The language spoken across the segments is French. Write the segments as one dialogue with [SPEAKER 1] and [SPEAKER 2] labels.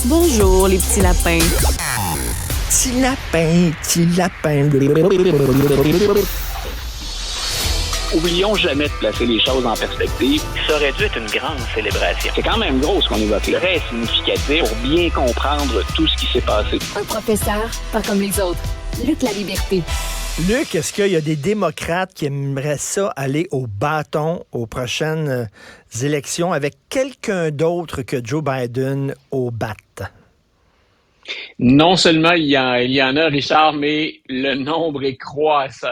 [SPEAKER 1] Bonjour, les petits lapins.
[SPEAKER 2] Petit lapin, petit lapin.
[SPEAKER 3] Oublions jamais de placer les choses en perspective.
[SPEAKER 4] Ça aurait dû être une grande célébration.
[SPEAKER 3] C'est quand même gros ce qu'on évoque. Très significatif pour bien comprendre tout ce qui s'est passé.
[SPEAKER 5] Un professeur, pas comme les autres. Lutte la liberté.
[SPEAKER 2] Luc, est-ce qu'il y a des démocrates qui aimeraient ça aller au bâton aux prochaines élections avec quelqu'un d'autre que Joe Biden au bat?
[SPEAKER 3] Non seulement il y en a, Richard, mais le nombre est croissant.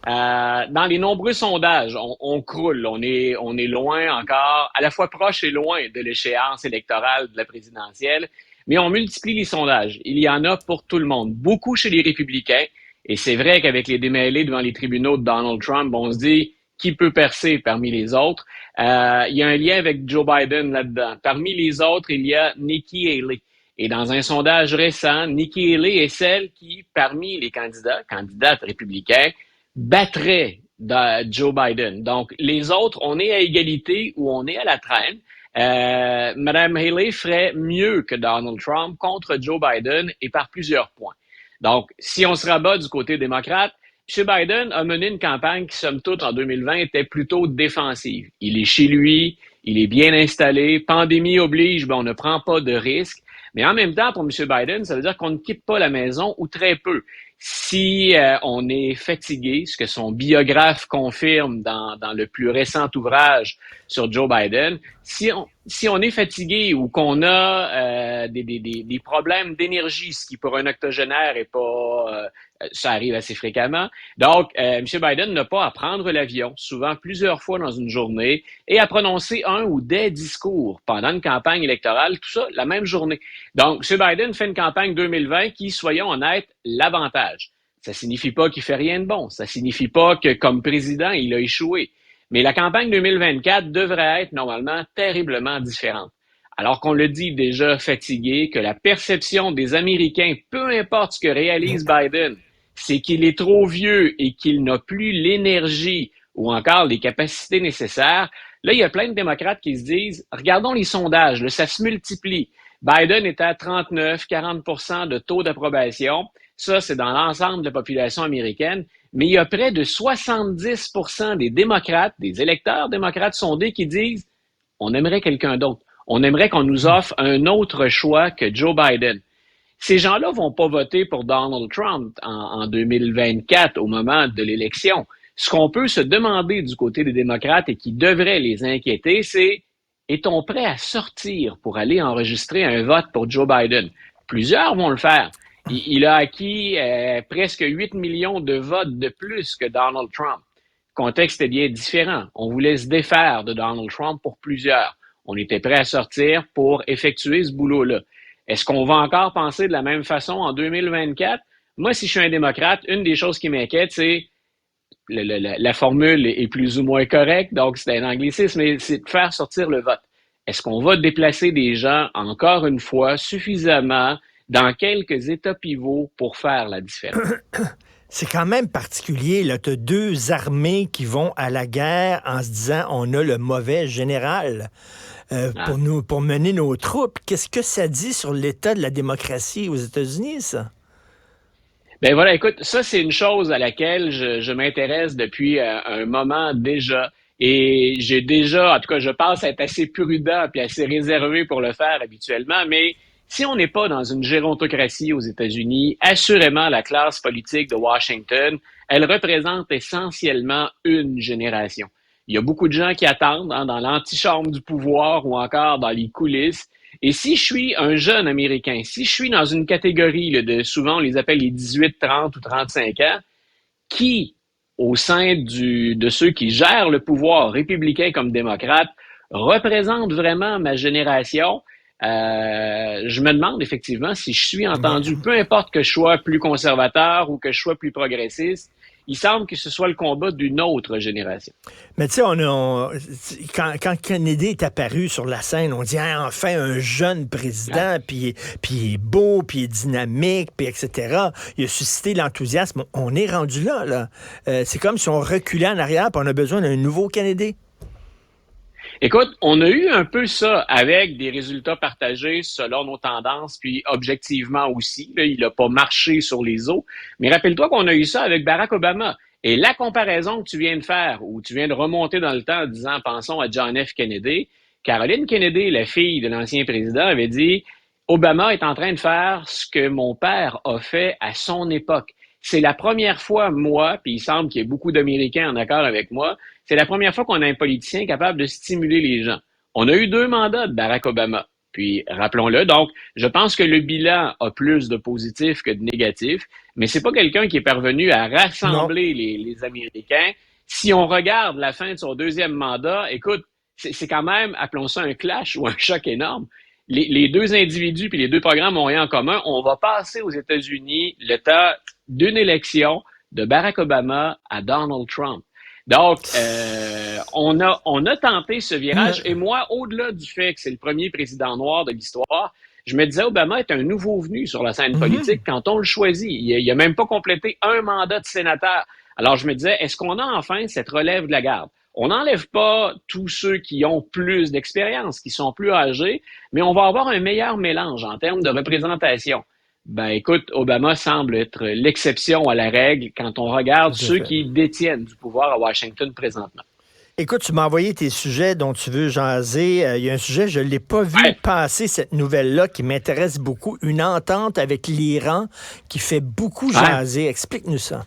[SPEAKER 3] Dans les nombreux sondages, on croule, on est loin encore, à la fois proche et loin de l'échéance électorale de la présidentielle, mais on multiplie les sondages. Il y en a pour tout le monde, beaucoup chez les républicains, et c'est vrai qu'avec les démêlés devant les tribunaux de Donald Trump, on se dit qui peut percer parmi les autres. Il y a un lien avec Joe Biden là-dedans. Parmi les autres, il y a Nikki Haley. Et dans un sondage récent, Nikki Haley est celle qui, parmi les candidates républicains, battrait Joe Biden. Donc, les autres, on est à égalité ou on est à la traîne. Madame Haley ferait mieux que Donald Trump contre Joe Biden et par plusieurs points. Donc, si on se rabat du côté démocrate, M. Biden a mené une campagne qui, somme toute, en 2020, était plutôt défensive. Il est chez lui, il est bien installé, pandémie oblige, on ne prend pas de risques. Mais en même temps, pour M. Biden, ça veut dire qu'on ne quitte pas la maison ou très peu. Si on est fatigué, ce que son biographe confirme dans le plus récent ouvrage sur Joe Biden, si on est fatigué ou qu'on a des problèmes d'énergie, ce qui pour un octogénaire est pas, ça arrive assez fréquemment. Donc, M. Biden n'a pas à prendre l'avion, souvent plusieurs fois dans une journée, et à prononcer un ou des discours pendant une campagne électorale, tout ça la même journée. Donc, M. Biden fait une campagne 2020 qui, soyons honnêtes, l'avantage. Ça signifie pas qu'il fait rien de bon. Ça signifie pas que, comme président, il a échoué. Mais la campagne 2024 devrait être, normalement, terriblement différente. Alors qu'on le dit déjà fatigué, que la perception des Américains, peu importe ce que réalise Biden, c'est qu'il est trop vieux et qu'il n'a plus l'énergie ou encore les capacités nécessaires. Là, il y a plein de démocrates qui se disent, regardons les sondages, là, ça se multiplie. Biden est à 39-40% de taux d'approbation. Ça, c'est dans l'ensemble de la population américaine. Mais il y a près de 70% des démocrates, des électeurs démocrates sondés qui disent on aimerait quelqu'un d'autre. On aimerait qu'on nous offre un autre choix que Joe Biden. Ces gens-là vont pas voter pour Donald Trump en 2024 au moment de l'élection. Ce qu'on peut se demander du côté des démocrates et qui devrait les inquiéter, c'est est-on prêt à sortir pour aller enregistrer un vote pour Joe Biden? Plusieurs vont le faire. Il a acquis presque 8 millions de votes de plus que Donald Trump. Le contexte est bien différent. On voulait se défaire de Donald Trump pour plusieurs. On était prêt à sortir pour effectuer ce boulot-là. Est-ce qu'on va encore penser de la même façon en 2024? Moi, si je suis un démocrate, une des choses qui m'inquiète, c'est la formule est plus ou moins correcte, donc c'est un anglicisme, mais c'est de faire sortir le vote. Est-ce qu'on va déplacer des gens, encore une fois, suffisamment dans quelques états pivots pour faire la différence?
[SPEAKER 2] C'est quand même particulier, là. Tu as deux armées qui vont à la guerre en se disant on a le mauvais général pour mener nos troupes. Qu'est-ce que ça dit sur l'état de la démocratie aux États-Unis, ça?
[SPEAKER 3] Ben voilà, écoute, ça c'est une chose à laquelle je m'intéresse depuis un moment déjà. Et j'ai déjà, en tout cas, je pense être assez prudent puis assez réservé pour le faire habituellement, mais si on n'est pas dans une gérontocratie aux États-Unis, assurément la classe politique de Washington, elle représente essentiellement une génération. Il y a beaucoup de gens qui attendent dans l'antichambre du pouvoir ou encore dans les coulisses. Et si je suis un jeune Américain, si je suis dans une catégorie souvent on les appelle les 18, 30 ou 35 ans, qui, au sein de ceux qui gèrent le pouvoir, républicain comme démocrate, représente vraiment ma génération, je me demande effectivement si je suis entendu, peu importe que je sois plus conservateur ou que je sois plus progressiste, il semble que ce soit le combat d'une autre génération.
[SPEAKER 2] Mais tu sais, quand Kennedy est apparu sur la scène, on dit enfin un jeune président, puis il est beau, puis il est dynamique, puis etc. Il a suscité l'enthousiasme. On est rendu là. C'est comme si on reculait en arrière, puis on a besoin d'un nouveau Kennedy.
[SPEAKER 3] Écoute, on a eu un peu ça avec des résultats partagés selon nos tendances, puis objectivement aussi. Là, il n'a pas marché sur les eaux. Mais rappelle-toi qu'on a eu ça avec Barack Obama. Et la comparaison que tu viens de faire, où tu viens de remonter dans le temps en disant, pensons à John F. Kennedy, Caroline Kennedy, la fille de l'ancien président, avait dit, Obama est en train de faire ce que mon père a fait à son époque. C'est la première fois, moi, puis il semble qu'il y ait beaucoup d'Américains en accord avec moi, c'est la première fois qu'on a un politicien capable de stimuler les gens. On a eu 2 mandats de Barack Obama. Puis, rappelons-le, donc, je pense que le bilan a plus de positifs que de négatifs, mais c'est pas quelqu'un qui est parvenu à rassembler les Américains. Si on regarde la fin de son 2e mandat, écoute, c'est quand même, appelons ça un clash ou un choc énorme. Les 2 individus puis les 2 programmes ont rien en commun. On va passer aux États-Unis le temps d'une élection de Barack Obama à Donald Trump. Donc, on a tenté ce virage. Et moi, au-delà du fait que c'est le premier président noir de l'histoire, je me disais, Obama est un nouveau venu sur la scène politique quand on le choisit. Il a même pas complété un mandat de sénateur. Alors, je me disais, est-ce qu'on a enfin cette relève de la garde? On n'enlève pas tous ceux qui ont plus d'expérience, qui sont plus âgés, mais on va avoir un meilleur mélange en termes de représentation. Ben, écoute, Obama semble être l'exception à la règle quand on regarde ceux qui détiennent du pouvoir à Washington présentement.
[SPEAKER 2] Écoute, tu m'as envoyé tes sujets dont tu veux jaser. Il y a un sujet, je ne l'ai pas vu passer, cette nouvelle-là, qui m'intéresse beaucoup. Une entente avec l'Iran qui fait beaucoup jaser. Explique-nous ça.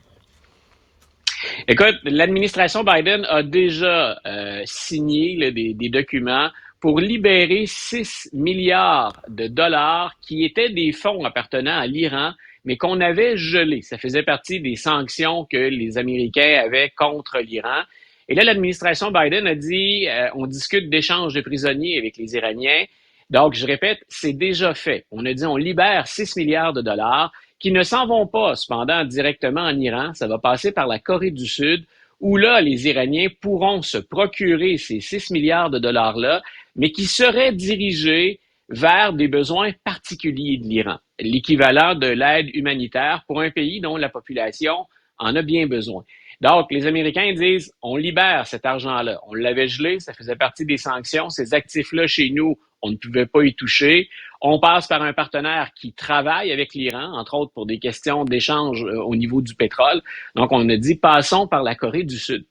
[SPEAKER 3] Écoute, l'administration Biden a déjà signé là, des documents pour libérer 6 milliards de dollars qui étaient des fonds appartenant à l'Iran, mais qu'on avait gelés. Ça faisait partie des sanctions que les Américains avaient contre l'Iran. Et là, l'administration Biden a dit, on discute d'échanges de prisonniers avec les Iraniens. Donc, je répète, c'est déjà fait. On a dit, on libère 6 milliards de dollars qui ne s'en vont pas, cependant, directement en Iran. Ça va passer par la Corée du Sud, où là, les Iraniens pourront se procurer ces 6 milliards de dollars-là, mais qui seraient dirigés vers des besoins particuliers de l'Iran, l'équivalent de l'aide humanitaire pour un pays dont la population en a bien besoin. Donc, les Américains disent, on libère cet argent-là. On l'avait gelé, ça faisait partie des sanctions. Ces actifs-là, chez nous, on ne pouvait pas y toucher. On passe par un partenaire qui travaille avec l'Iran, entre autres pour des questions d'échange au niveau du pétrole. Donc, on a dit, passons par la Corée du Sud.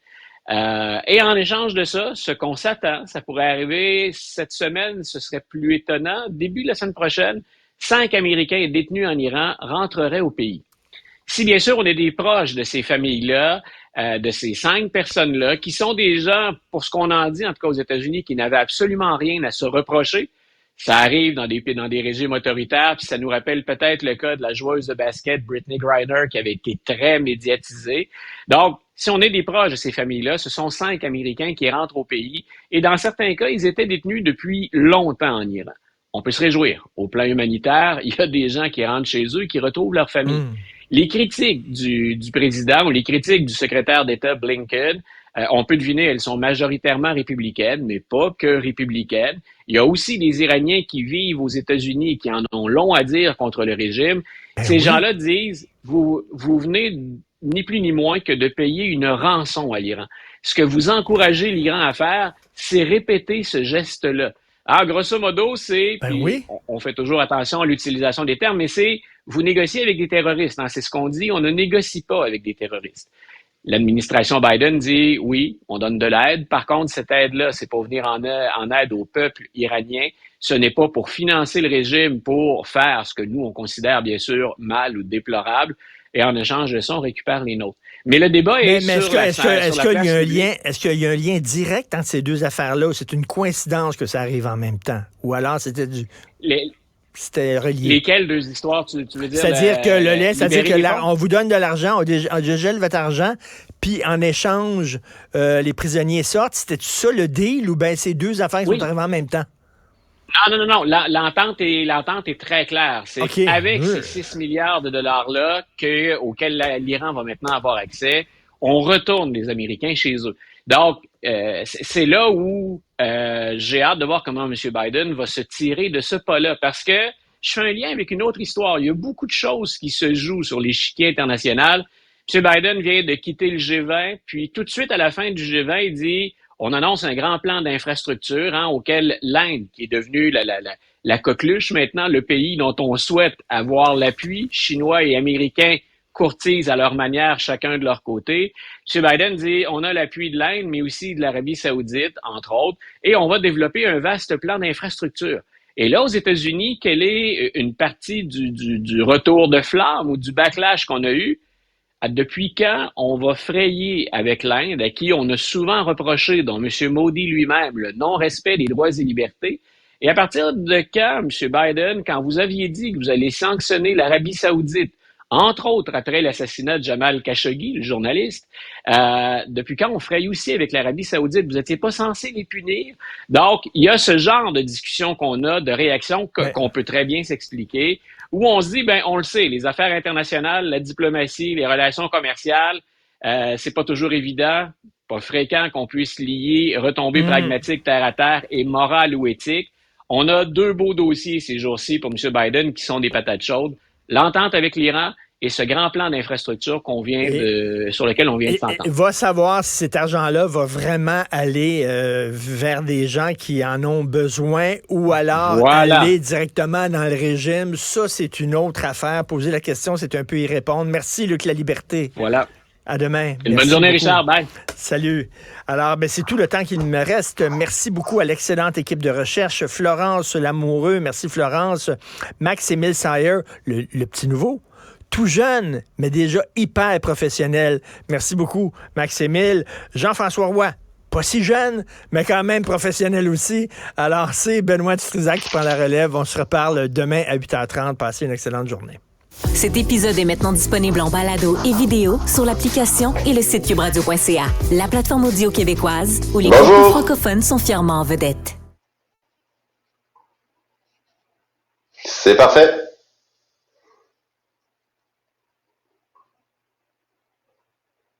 [SPEAKER 3] Et en échange de ça, ce qu'on s'attend, ça pourrait arriver cette semaine, ce serait plus étonnant. Début de la semaine prochaine, 5 Américains détenus en Iran rentreraient au pays. Si bien sûr on est des proches de ces familles-là, de ces 5 personnes-là, qui sont des gens, pour ce qu'on en dit, en tout cas aux États-Unis, qui n'avaient absolument rien à se reprocher. Ça arrive dans des régimes autoritaires, puis ça nous rappelle peut-être le cas de la joueuse de basket Brittney Griner qui avait été très médiatisée. Donc, si on est des proches de ces familles-là, ce sont 5 Américains qui rentrent au pays, et dans certains cas, ils étaient détenus depuis longtemps en Iran. On peut se réjouir. Au plan humanitaire, il y a des gens qui rentrent chez eux et qui retrouvent leur famille. Les critiques du président ou les critiques du secrétaire d'État Blinken, on peut deviner, elles sont majoritairement républicaines, mais pas que républicaines. Il y a aussi des Iraniens qui vivent aux États-Unis et qui en ont long à dire contre le régime. Ces gens-là disent, vous venez ni plus ni moins que de payer une rançon à l'Iran. Ce que vous encouragez l'Iran à faire, c'est répéter ce geste-là. Alors, grosso modo, c'est, on fait toujours attention à l'utilisation des termes, mais c'est, vous négociez avec des terroristes. Hein, c'est ce qu'on dit, on ne négocie pas avec des terroristes. L'administration Biden dit, oui, on donne de l'aide. Par contre, cette aide-là, c'est pour venir en aide au peuple iranien. Ce n'est pas pour financer le régime, pour faire ce que nous, on considère bien sûr mal ou déplorable. Et en échange de ça, on récupère les nôtres. Mais le débat est sur
[SPEAKER 2] est-ce qu'il y a un lien direct entre ces deux affaires-là ou c'est une coïncidence que ça arrive en même temps? Ou alors c'était c'était relié.
[SPEAKER 3] Lesquelles 2 histoires, tu veux dire?
[SPEAKER 2] C'est-à-dire que on vous donne de l'argent, on dégèle votre argent, puis en échange, les prisonniers sortent. C'était ça le deal ou bien ces 2 affaires sont arrivées en même temps?
[SPEAKER 3] Non. L'entente est très claire. C'est avec ces 6 milliards de dollars-là auxquels l'Iran va maintenant avoir accès, on retourne les Américains chez eux. Donc, c'est là où j'ai hâte de voir comment M. Biden va se tirer de ce pas-là. Parce que je fais un lien avec une autre histoire. Il y a beaucoup de choses qui se jouent sur l'échiquier international. M. Biden vient de quitter le G20, puis tout de suite à la fin du G20, il dit On annonce un grand plan d'infrastructure auquel l'Inde, qui est devenue la coqueluche maintenant, le pays dont on souhaite avoir l'appui, chinois et américains courtisent à leur manière, chacun de leur côté. M. Biden dit, on a l'appui de l'Inde, mais aussi de l'Arabie saoudite, entre autres, et on va développer un vaste plan d'infrastructure. Et là, aux États-Unis, quelle est une partie du retour de flamme ou du backlash qu'on a eu? Depuis quand on va frayer avec l'Inde, à qui on a souvent reproché, dont M. Modi lui-même, le non-respect des droits et libertés? Et à partir de quand, M. Biden, quand vous aviez dit que vous allez sanctionner l'Arabie saoudite, entre autres après l'assassinat de Jamal Khashoggi, le journaliste, depuis quand on fraye aussi avec l'Arabie saoudite? Vous n'étiez pas censé les punir? Donc, il y a ce genre de discussion qu'on a, de réaction qu'on peut très bien s'expliquer, où on se dit, on le sait, les affaires internationales, la diplomatie, les relations commerciales, c'est pas toujours évident, pas fréquent qu'on puisse lier retombées pragmatiques terre à terre et morale ou éthique. On a 2 beaux dossiers ces jours-ci pour M. Biden qui sont des patates chaudes. L'entente avec l'Iran et ce grand plan d'infrastructure sur lequel on vient de s'entendre.
[SPEAKER 2] Va savoir si cet argent-là va vraiment aller vers des gens qui en ont besoin ou alors aller directement dans le régime. Ça, c'est une autre affaire. Poser la question, c'est un peu y répondre. Merci, Luc La Liberté.
[SPEAKER 3] Voilà.
[SPEAKER 2] À demain.
[SPEAKER 3] Une bonne journée, Richard. Bye.
[SPEAKER 2] Salut. Alors, c'est tout le temps qu'il me reste. Merci beaucoup à l'excellente équipe de recherche. Florence Lamoureux, merci Florence. Max-Émile Sayer, le petit nouveau. Tout jeune, mais déjà hyper professionnel. Merci beaucoup, Max-Émile. Jean-François Roy, pas si jeune, mais quand même professionnel aussi. Alors, c'est Benoît Dutrisac qui prend la relève. On se reparle demain à 8h30. Passez une excellente journée.
[SPEAKER 5] Cet épisode est maintenant disponible en balado et vidéo sur l'application et le site cubradio.ca, la plateforme audio québécoise où les contenus francophones sont fièrement en vedette.
[SPEAKER 1] C'est parfait.